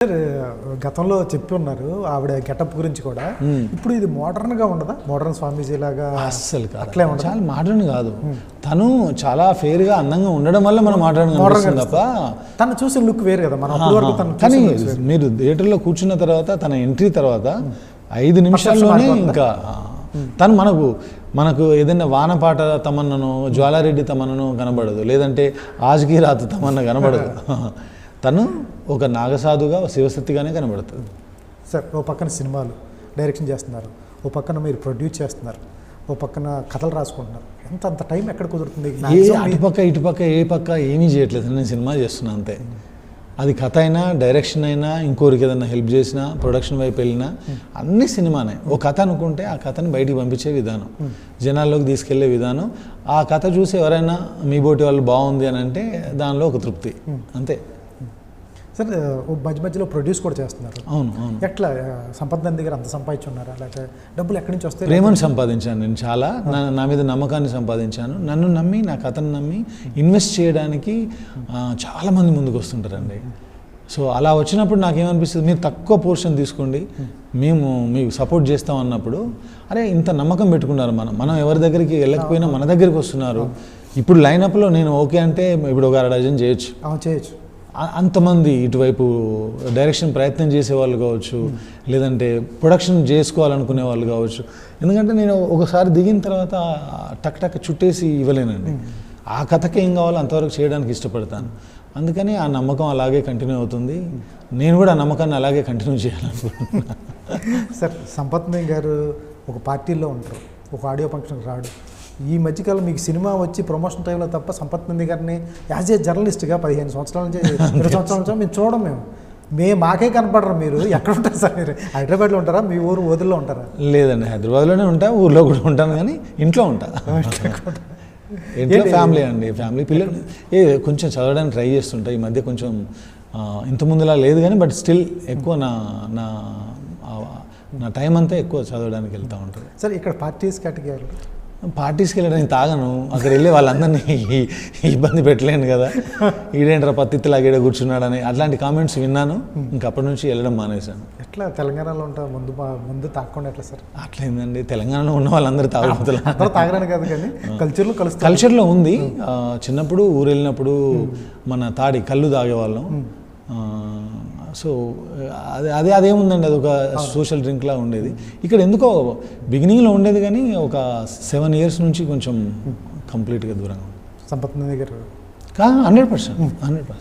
Sir గతంలో చెప్పి ఉన్నారు ఆవిడ గెటప్ గురించి కూడా. ఇప్పుడు ఇది మోడర్న్ గా ఉండదా? మోడర్న్ స్వామీజీ లాగా అస్సలు అట్లే ఉండదు. చాలా మోడర్న్ కాదు. తను చాలా ఫేర్ గా అందంగా ఉండడం వల్ల మనం మోడర్న్ తప్ప తను చూసే లుక్ వేరు కదా మనం అప్పటి వరకు తను కానీ మీరు థియేటర్లో కూర్చున్న తర్వాత తన ఎంట్రీ తర్వాత 5 నిమిషాల్లోనే ఇంకా తను మనకు ఏదైనా వానపాట తమన్నను, జ్వాలారెడ్డి తమన్నను కనబడదు, లేదంటే ఆజ్కి రాత్ తమన్న కనబడదు. తను ఒక నాగసాధుగా శివశక్తిగానే కనబడుతుంది. సార్ ఓ పక్కన సినిమాలు డైరెక్షన్ చేస్తున్నారు, ఓ పక్కన మీరు ప్రొడ్యూస్ చేస్తున్నారు, ఓ పక్కన కథలు రాసుకుంటున్నారు. అంత టైం ఎక్కడ కుదురుతుంది? అటుపక్క ఇటుపక్క ఏ పక్క ఏమీ చేయట్లేదు. నేను సినిమా చేస్తున్నా అంతే. అది కథ అయినా, డైరెక్షన్ అయినా, ఇంకోరికి ఏదైనా హెల్ప్ చేసినా, ప్రొడక్షన్ వైపు వెళ్ళినా అన్ని సినిమానే. ఓ కథ అనుకుంటే ఆ కథని బయటికి పంపించే విధానం, జనాల్లోకి తీసుకెళ్లే విధానం. ఆ కథ చూసి ఎవరైనా మీ బోటి వాళ్ళు బాగుంది అని అంటే దానిలో ఒక తృప్తి అంతే. సార్ మధ్య మధ్యలో ప్రొడ్యూస్ కూడా చేస్తున్నారు. అవును. ఎట్లా సంపద దగ్గర అంత సంపాదించున్నారా, లేకపోతే డబ్బులు ఎక్కడి నుంచి వస్తాయి? ప్రేమను సంపాదించాను నేను, చాలా నా మీద నమ్మకాన్ని సంపాదించాను. నన్ను నమ్మి, నా కథను నమ్మి ఇన్వెస్ట్ చేయడానికి చాలామంది ముందుకు వస్తుంటారండి. సో అలా వచ్చినప్పుడు నాకేమనిపిస్తుంది, మీరు తక్కువ పోర్షన్ తీసుకోండి, మేము మీకు సపోర్ట్ చేస్తాం అన్నప్పుడు, అరే ఇంత నమ్మకం పెట్టుకున్నారు. మనం ఎవరి దగ్గరికి వెళ్ళకపోయినా మన దగ్గరికి వస్తున్నారు. ఇప్పుడు లైనప్లో నేను ఓకే అంటే ఇప్పుడు ఒక 1 డజన్ చేయొచ్చు. అంతమంది ఇటువైపు డైరెక్షన్ ప్రయత్నం చేసేవాళ్ళు కావచ్చు, లేదంటే ప్రొడక్షన్ చేసుకోవాలనుకునే వాళ్ళు కావచ్చు. ఎందుకంటే నేను ఒకసారి దిగిన తర్వాత టక్ చుట్టేసి ఇవ్వలేనండి. ఆ కథకి ఏం కావాలో అంతవరకు చేయడానికి ఇష్టపడతాను. అందుకని ఆ నమ్మకం అలాగే కంటిన్యూ అవుతుంది. నేను కూడా ఆ నమ్మకాన్ని అలాగే కంటిన్యూ చేయాలనుకుంటున్నాను. సార్ సంపత్ గారు ఒక పార్టీలో ఉంటారు, ఒక ఆడియో ఫంక్షన్కి రాడు. ఈ మధ్యకాలం మీకు సినిమా వచ్చి ప్రమోషన్ టైంలో తప్ప సంపత్ గారిని యాజ్ ఏ జర్నలిస్ట్గా 15 సంవత్సరాల నుంచి 20 సంవత్సరాల నుంచి మేము చూడం. మాకే కనపడరు. మీరు ఎక్కడ ఉంటారు సార్? మీరు హైదరాబాద్లో ఉంటారా, మీ ఊరు వదిలో ఉంటారా? లేదండి, హైదరాబాద్లోనే ఉంటా, ఊర్లో కూడా ఉంటాను, కానీ ఇంట్లో ఉంటా. ఇంట్లో ఫ్యామిలీ అండి, ఫ్యామిలీ పిల్లలు కొంచెం చదవడానికి ట్రై చేస్తుంటా. ఈ మధ్య కొంచెం ఇంత ముందులా లేదు కానీ, బట్ స్టిల్ ఎక్కువ నా టైం అంతా ఎక్కువ చదవడానికి వెళ్తూ ఉంటుంది. సార్ ఇక్కడ పార్టీస్కి వెళ్ళడానికి తాగను. అక్కడ వెళ్ళి వాళ్ళందరినీ ఇబ్బంది పెట్టలేను కదా, ఈడేంట్రా పత్తిలాగా ఈడ కూర్చున్నాడని అట్లాంటి కామెంట్స్ విన్నాను. ఇంకప్పటి నుంచి వెళ్ళడం మానేశాను. ఎట్లా తెలంగాణలో ఉంటా ముందు తాగకుండా ఎట్లా సార్? అట్లేందండి, తెలంగాణలో ఉన్న వాళ్ళందరూ తాగడానికి కాదు కానీ కల్చర్లో ఉంది. చిన్నప్పుడు ఊరు వెళ్ళినప్పుడు మన తాడి కళ్ళు తాగేవాళ్ళం. సో అదేముందండి, అది ఒక సోషల్ డ్రింక్లా ఉండేది. ఇక్కడ ఎందుకో బిగినింగ్లో ఉండేది కానీ ఒక 7 years నుంచి కొంచెం కంప్లీట్గా దూరంగా. సంపత్ గారు 100%,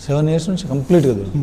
7 years నుంచి కంప్లీట్గా దూరం.